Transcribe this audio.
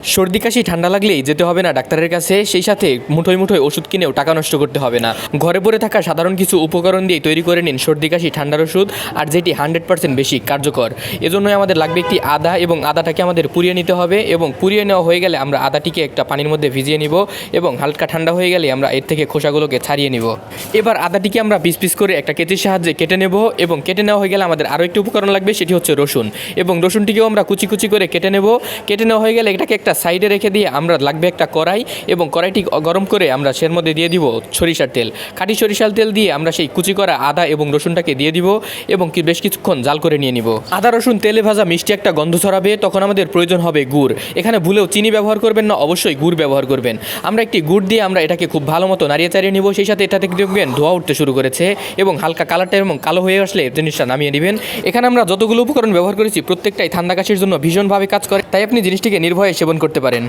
সর্দি কাশি ঠান্ডা লাগলেই যেতে হবে না ডাক্তারের কাছে, সেই সাথে মুঠোয় মুঠোয় ওষুধ কিনেও টাকা নষ্ট করতে হবে না। ঘরে পড়ে থাকা সাধারণ কিছু উপকরণ দিয়ে তৈরি করে নিন সর্দি কাশি ঠান্ডার ওষুধ, আর যেটি 100% বেশি কার্যকর। এজন্যই আমাদের লাগবে একটি আদা, এবং আদাটাকে আমাদের পুড়িয়ে নিতে হবে, এবং পুড়িয়ে নেওয়া হয়ে গেলে আমরা আদাটিকে একটা পানির মধ্যে ভিজিয়ে নিব, এবং হালকা ঠান্ডা হয়ে গেলে আমরা এর থেকে খোসাগুলোকে ছাড়িয়ে নিব। এবার আদাটিকে আমরা পিস পিস করে একটা কেচির সাহায্যে কেটে নেব, এবং কেটে নেওয়া হয়ে গেলে আমাদের আরও একটি উপকরণ লাগবে, সেটি হচ্ছে রসুন। এবং রসুনটিকেও আমরা কুচি কুচি করে কেটে নেব। কেটে নেওয়া হয়ে গেলে এটাকে একটা সাইডে রেখে দিয়ে আমরা লাগবে একটা কড়াই, এবং কড়াইটি গরম করে আমরা সের মধ্যে দিয়ে দিব সরিষার তেল। খাঁটি সরিষার তেল দিয়ে আমরা সেই কুচি করা আদা এবং রসুনটাকে দিয়ে দিব, এবং বেশ কিছুক্ষণ জাল করে নিয়ে নিব। আদা রসুন তেলে ভাজা মিষ্টি একটা গন্ধ ছড়াবে, তখন আমাদের প্রয়োজন হবে গুড়। এখানে ভুলেও চিনি ব্যবহার করবেন না, অবশ্যই গুড় ব্যবহার করবেন। আমরা একটি গুড় দিয়ে আমরা এটাকে খুব ভালো মতো নাড়িয়ে চাড়িয়ে নিব। সেই সাথে এটা থেকে দেখবেন ধোঁয়া উঠতে শুরু করেছে, এবং হালকা কালারটা এবং কালো হয়ে আসলে জিনিসটা নামিয়ে নেবেন। এখানে আমরা যতগুলো উপকরণ ব্যবহার করেছি প্রত্যেকটাই ঠান্ডা কাশির জন্য ভীষণভাবে কাজ করে, তাই আপনি জিনিসটিকে নির্ভয়ে সেবন করতে পারেন।